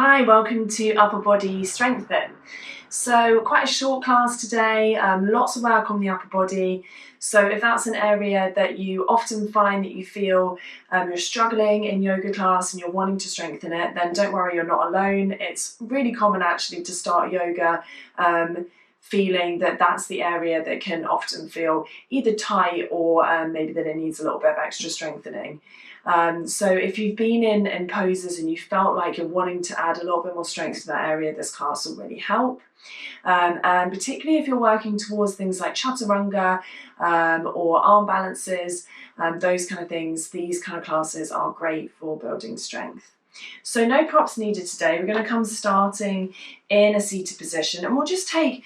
Hi, welcome to Upper Body Strengthen. So quite a short class today, lots of work on the upper body. So if that's an area that you often find that you feel you're struggling in yoga class and you're wanting to strengthen it, then don't worry, you're not alone. It's really common actually to start yoga feeling that that's the area that can often feel either tight or maybe that it needs a little bit of extra strengthening. So if you've been in poses and you felt like you're wanting to add a little bit more strength to that area, this class will really help. And particularly if you're working towards things like chaturanga or arm balances, those kind of things, these kind of classes are great for building strength. So no props needed today. We're going to come starting in a seated position, and we'll just take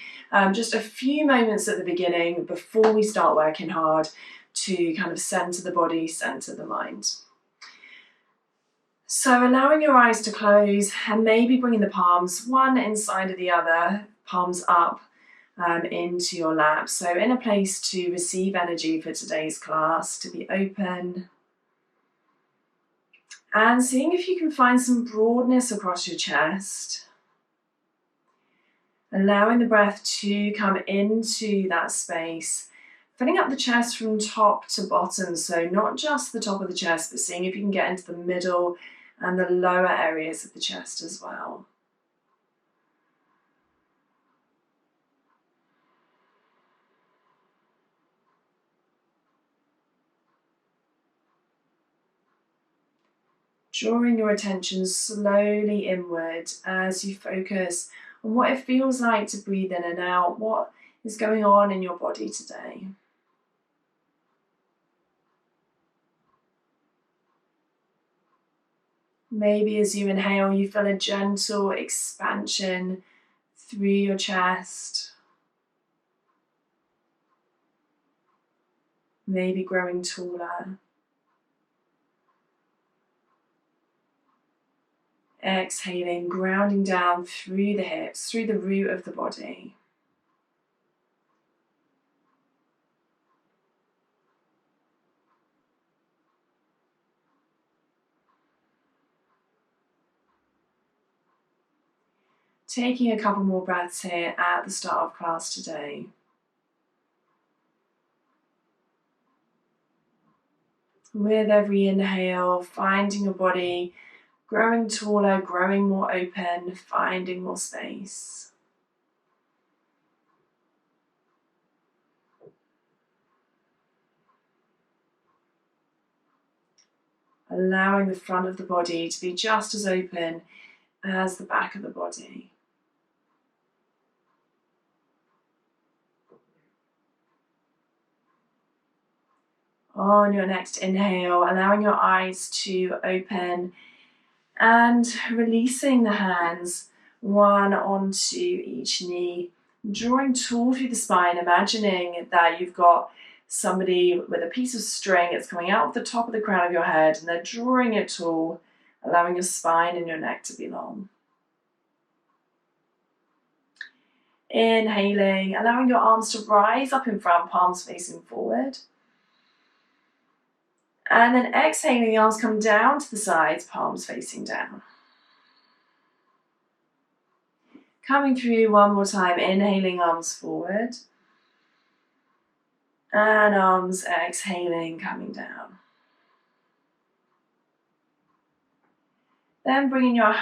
just a few moments at the beginning before we start working hard to kind of center the body, center the mind. So allowing your eyes to close and maybe bringing the palms one inside of the other, palms up into your lap. So in a place to receive energy for today's class, to be open. And seeing if you can find some broadness across your chest. Allowing the breath to come into that space, filling up the chest from top to bottom. So not just the top of the chest, but seeing if you can get into the middle and the lower areas of the chest as well. Drawing your attention slowly inward as you focus on what it feels like to breathe in and out, what is going on in your body today. Maybe as you inhale, you feel a gentle expansion through your chest. Maybe growing taller. Exhaling, grounding down through the hips, through the root of the body. Taking a couple more breaths here at the start of class today. With every inhale, finding your body growing taller, growing more open, finding more space. Allowing the front of the body to be just as open as the back of the body. On your next inhale, allowing your eyes to open and releasing the hands one onto each knee, drawing tall through the spine, imagining that you've got somebody with a piece of string. It's coming out of the top of the crown of your head and they're drawing it tall, allowing your spine and your neck to be long. Inhaling, allowing your arms to rise up in front, palms facing forward. And then exhaling, the arms come down to the sides, palms facing down. Coming through one more time, inhaling, arms forward. And arms exhaling, coming down. Then bringing your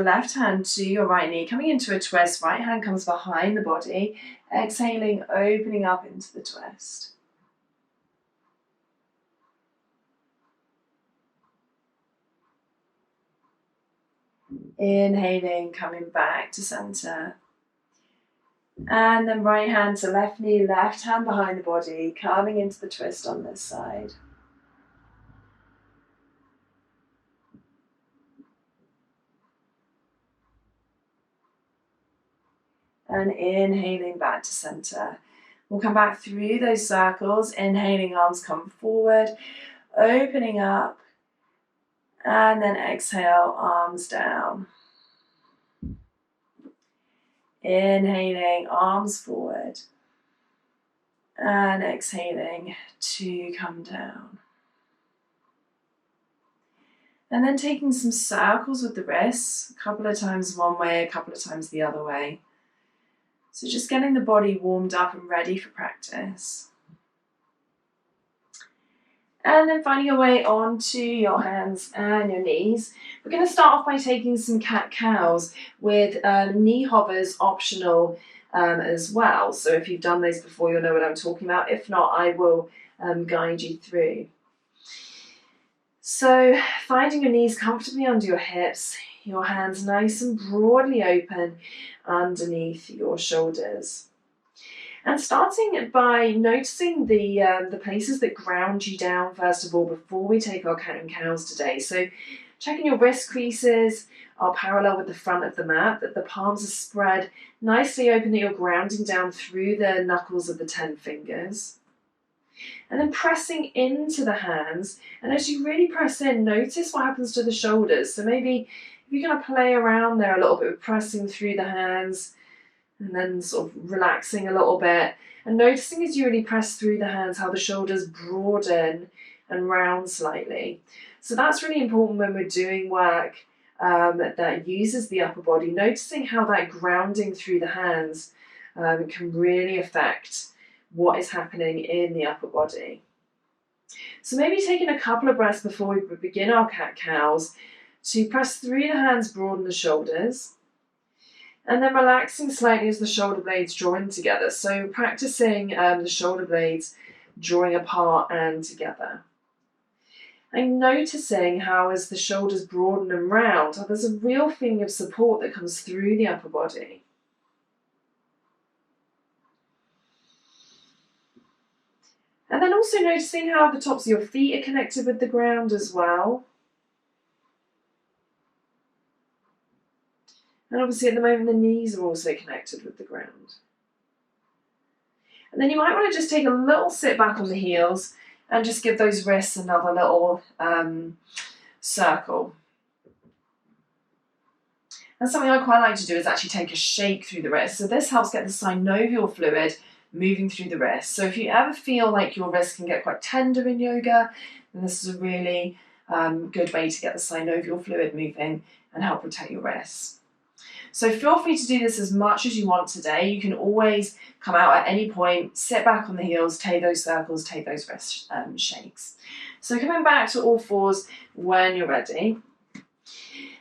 left hand to your right knee, coming into a twist. Right hand comes behind the body. Exhaling, opening up into the twist. Inhaling, coming back to center. And then right hand to left knee, left hand behind the body, coming into the twist on this side. And inhaling back to center. We'll come back through those circles. Inhaling, arms come forward, opening up. And then exhale, arms down. Inhaling, arms forward. And exhaling to come down. And then taking some circles with the wrists, a couple of times one way, a couple of times the other way. So just getting the body warmed up and ready for practice. And then finding your way onto your hands and your knees. We're going to start off by taking some cat-cows with knee hovers optional as well. So if you've done those before, you'll know what I'm talking about. If not, I will guide you through. So finding your knees comfortably under your hips, your hands nice and broadly open underneath your shoulders. And starting by noticing the places that ground you down first of all before we take our cat and cows today. So checking your wrist creases are parallel with the front of the mat, that the palms are spread nicely open, that you're grounding down through the knuckles of the 10 fingers. And then pressing into the hands, and as you really press in, notice what happens to the shoulders. So maybe if you're going to play around there a little bit with pressing through the hands and then sort of relaxing a little bit, and noticing as you really press through the hands how the shoulders broaden and round slightly. So that's really important when we're doing work that uses the upper body, noticing how that grounding through the hands can really affect what is happening in the upper body. So maybe taking a couple of breaths before we begin our cat-cows to press through the hands, broaden the shoulders, and then relaxing slightly as the shoulder blades draw in together. So practicing the shoulder blades drawing apart and together. And noticing how as the shoulders broaden and round, how there's a real feeling of support that comes through the upper body. And then also noticing how the tops of your feet are connected with the ground as well. And obviously at the moment the knees are also connected with the ground. And then you might want to just take a little sit back on the heels and just give those wrists another little circle. And something I quite like to do is actually take a shake through the wrists. So this helps get the synovial fluid moving through the wrist. So if you ever feel like your wrist can get quite tender in yoga, then this is a really good way to get the synovial fluid moving and help protect your wrists. So feel free to do this as much as you want today. You can always come out at any point, sit back on the heels, take those circles, take those wrist shakes. So coming back to all fours when you're ready.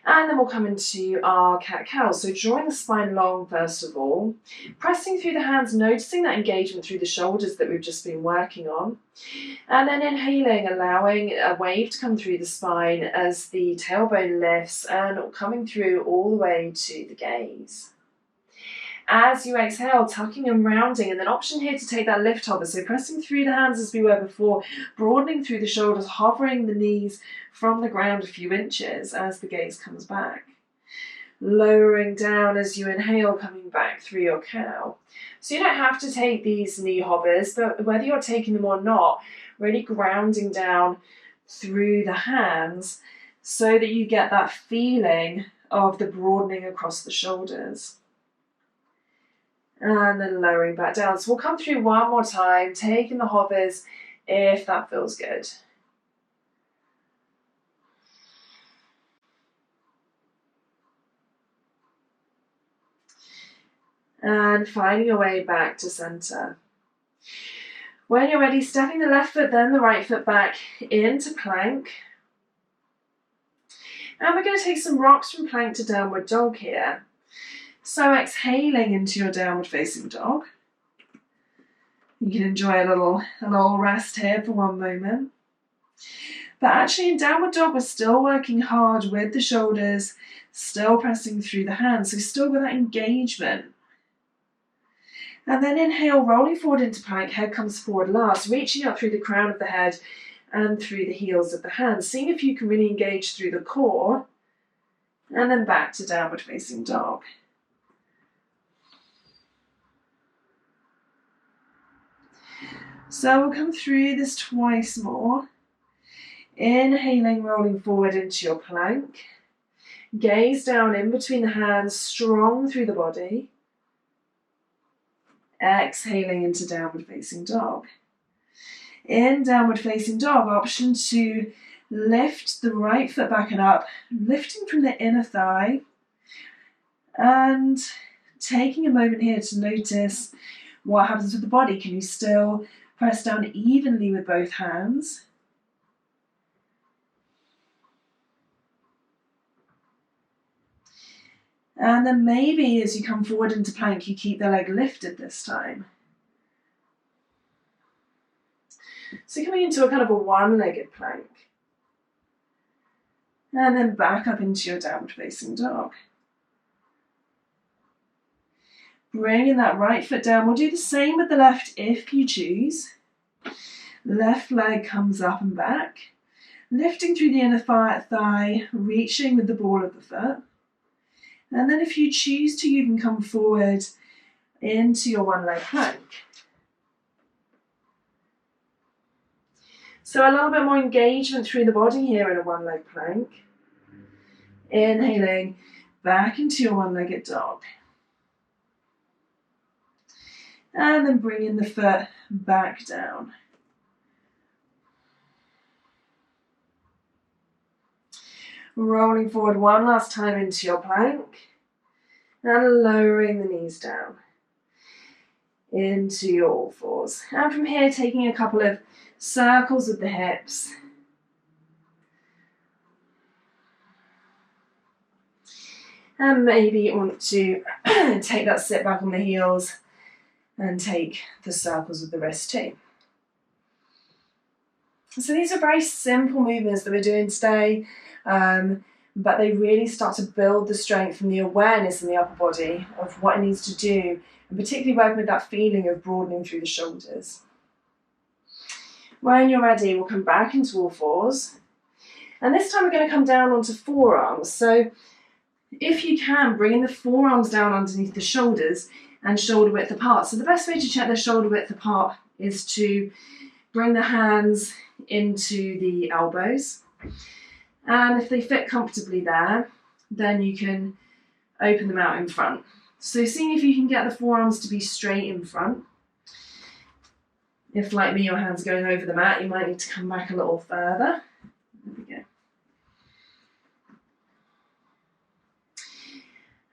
And then we'll come into our cat-cows. So drawing the spine long first of all, pressing through the hands, noticing that engagement through the shoulders that we've just been working on. And then inhaling, allowing a wave to come through the spine as the tailbone lifts and coming through all the way to the gaze. As you exhale, tucking and rounding, and then option here to take that lift hover. So pressing through the hands as we were before, broadening through the shoulders, hovering the knees from the ground a few inches as the gaze comes back. Lowering down as you inhale, coming back through your cow. So you don't have to take these knee hovers, but whether you're taking them or not, really grounding down through the hands so that you get that feeling of the broadening across the shoulders. And then lowering back down. So we'll come through one more time, taking the hovers if that feels good. And finding your way back to center. When you're ready, stepping the left foot, then the right foot back into plank. And we're going to take some rocks from plank to downward dog here. So exhaling into your downward facing dog. You can enjoy a little rest here for one moment. But actually in downward dog, we're still working hard with the shoulders, still pressing through the hands, so still with that engagement. And then inhale, rolling forward into plank, head comes forward last, reaching up through the crown of the head and through the heels of the hands, seeing if you can really engage through the core, and then back to downward facing dog. So we'll come through this twice more. Inhaling, rolling forward into your plank. Gaze down in between the hands, strong through the body. Exhaling into downward facing dog. In downward facing dog, option to Lift the right foot back and up, lifting from the inner thigh, and taking a moment here to notice what happens with the body. Can you still press down evenly with both hands? And then maybe as you come forward into plank, you keep the leg lifted this time. So coming into a kind of a one-legged plank. And then back up into your downward facing dog. Bringing that right foot down. We'll do the same with the left if you choose. Left leg comes up and back. Lifting through the inner thigh, reaching with the ball of the foot. And then if you choose to, you can come forward into your one-leg plank. So a little bit more engagement through the body here in a one-leg plank. Inhaling back into your one-legged dog. And then bringing the foot back down. Rolling forward one last time into your plank. And lowering the knees down into your all fours. And from here, taking a couple of circles with the hips. And maybe you want to take that sit back on the heels and take the circles with the wrist too. So these are very simple movements that we're doing today, but they really start to build the strength and the awareness in the upper body of what it needs to do, and particularly working with that feeling of broadening through the shoulders. When you're ready, we'll come back into all fours. And this time we're going to come down onto forearms. So if you can, bring the forearms down underneath the shoulders and shoulder width apart. So the best way to check their shoulder width apart is to bring the hands into the elbows. And if they fit comfortably there, then you can open them out in front. So seeing if you can get the forearms to be straight in front. If, like me, your hands are going over the mat, you might need to come back a little further. There we go.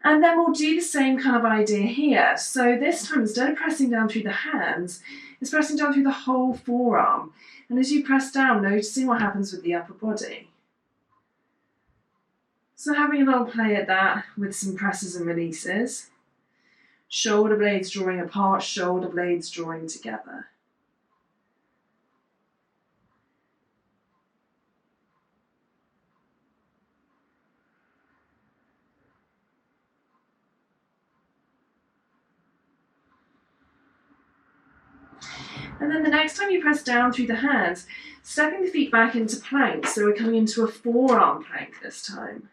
And then we'll do the same kind of idea here. So this time, instead of pressing down through the hands, it's pressing down through the whole forearm. And as you press down, noticing what happens with the upper body. So having a little play at that with some presses and releases. Shoulder blades drawing apart, shoulder blades drawing together. And then the next time you press down through the hands, stepping the feet back into plank. So we're coming into a forearm plank this time.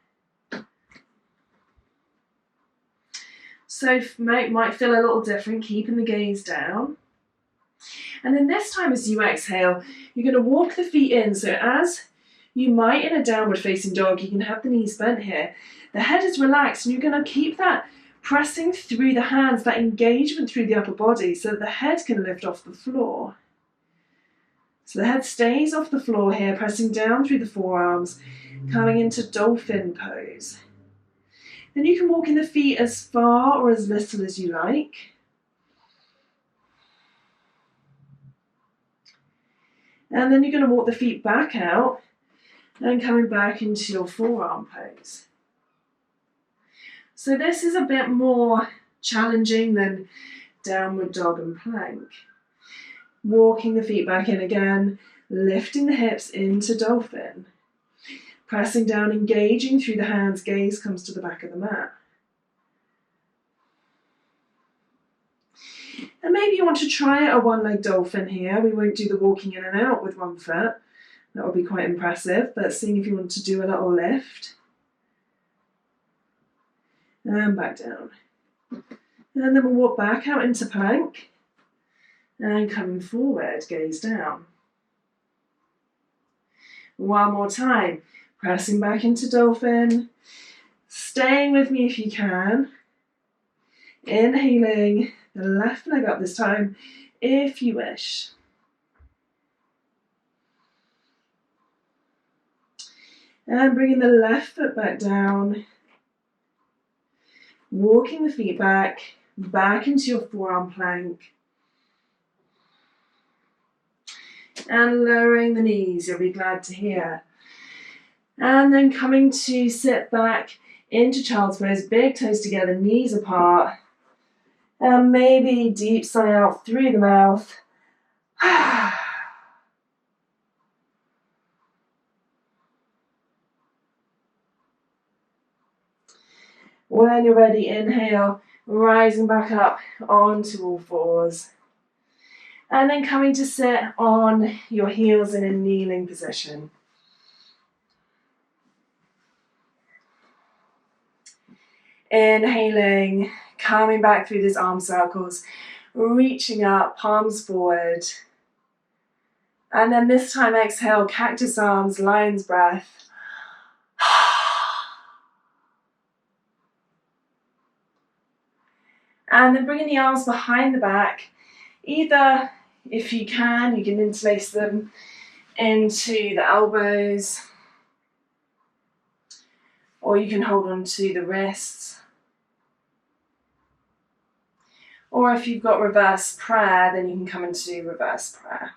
So might feel a little different, keeping the gaze down. And then this time as you exhale, you're going to walk the feet in. So as you might in a downward facing dog, you can have the knees bent here. The head is relaxed and you're going to keep that pressing through the hands, that engagement through the upper body so that the head can lift off the floor. So the head stays off the floor here, pressing down through the forearms, coming into dolphin pose. Then you can walk in the feet as far or as little as you like. And then you're going to walk the feet back out and coming back into your forearm pose. So this is a bit more challenging than downward dog and plank. Walking the feet back in again, lifting the hips into dolphin. Pressing down, engaging through the hands, gaze comes to the back of the mat. And maybe you want to try a one-leg dolphin here. We won't do the walking in and out with one foot. That would be quite impressive, but seeing if you want to do a little lift. And back down. And then we'll walk back out into plank. And coming forward, gaze down. One more time. Pressing back into dolphin. Staying with me if you can. Inhaling the left leg up this time, if you wish. And bringing the left foot back down. Walking the feet back into your forearm plank. And lowering the knees, you'll be glad to hear. And then coming to sit back into child's pose, big toes together, knees apart. And maybe deep sigh out through the mouth. When you're ready, inhale, rising back up onto all fours. And then coming to sit on your heels in a kneeling position. Inhaling, coming back through these arm circles, reaching up, palms forward. And then this time exhale, cactus arms, lion's breath. And then bringing the arms behind the back. Either, if you can interlace them into the elbows, or you can hold on to the wrists. Or if you've got reverse prayer, then you can come into reverse prayer.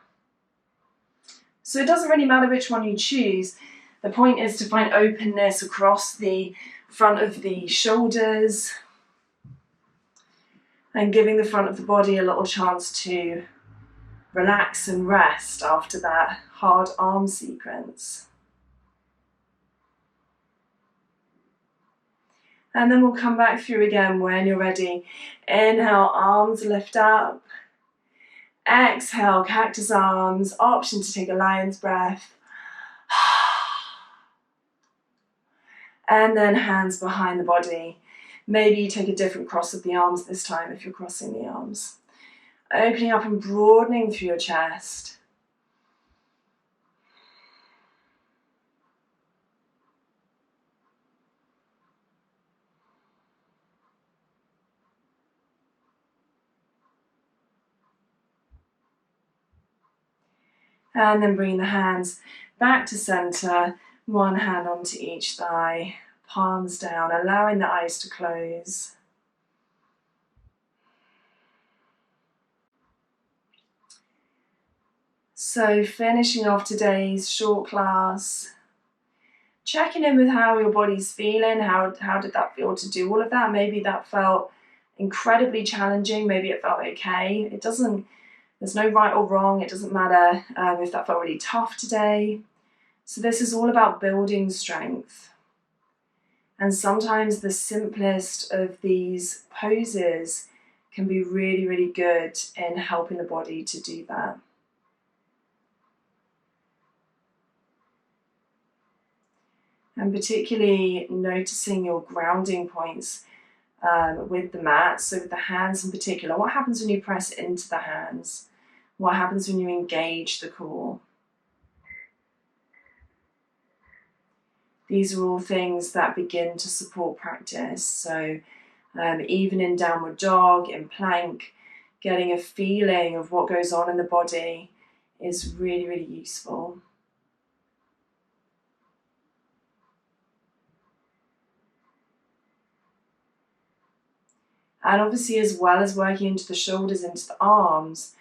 So it doesn't really matter which one you choose. The point is to find openness across the front of the shoulders and giving the front of the body a little chance to relax and rest after that hard arm sequence. And then we'll come back through again when you're ready. Inhale, arms lift up. Exhale, cactus arms. Option to take a lion's breath. And then hands behind the body. Maybe you take a different cross of the arms this time if you're crossing the arms. Opening up and broadening through your chest. And then bringing the hands back to center, one hand onto each thigh, palms down, allowing the eyes to close. So finishing off today's short class, checking in with how your body's feeling, how did that feel to do all of that? Maybe that felt incredibly challenging, maybe it felt okay. There's no right or wrong, it doesn't matter if that felt really tough today. So this is all about building strength. And sometimes the simplest of these poses can be really, really good in helping the body to do that. And particularly noticing your grounding points with the mat, so with the hands in particular. What happens when you press into the hands? What happens when you engage the core? These are all things that begin to support practice. So even in downward dog, in plank, getting a feeling of what goes on in the body is really, really useful. And obviously, as well as working into the shoulders, into the arms,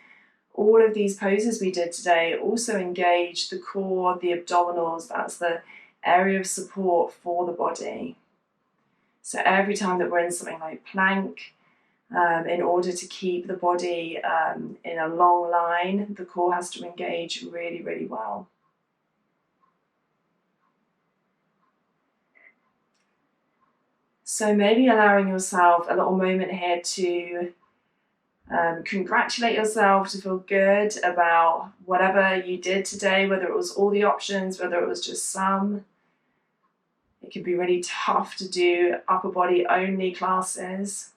all of these poses we did today also engage the core, the abdominals. That's the area of support for the body. So every time that we're in something like plank, in order to keep the body in a long line, the core has to engage really, really well. So maybe allowing yourself a little moment here to congratulate yourself, to feel good about whatever you did today, whether it was all the options, whether it was just some. It can be really tough to do upper body only classes.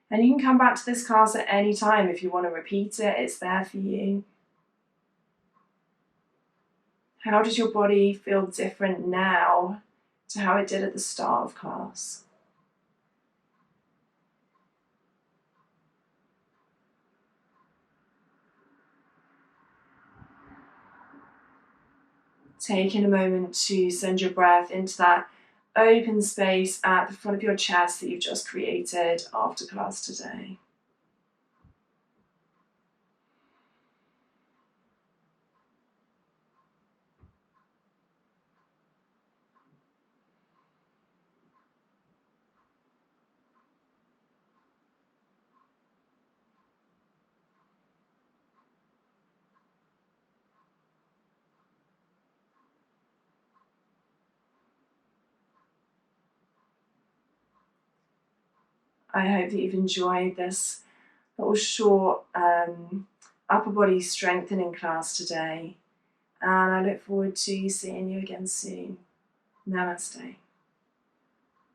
And you can come back to this class at any time if you want to repeat it, it's there for you. How does your body feel different now to how it did at the start of class? Taking a moment to send your breath into that open space at the front of your chest that you've just created after class today. I hope that you've enjoyed this little short upper body strengthening class today, and I look forward to seeing you again soon. Namaste.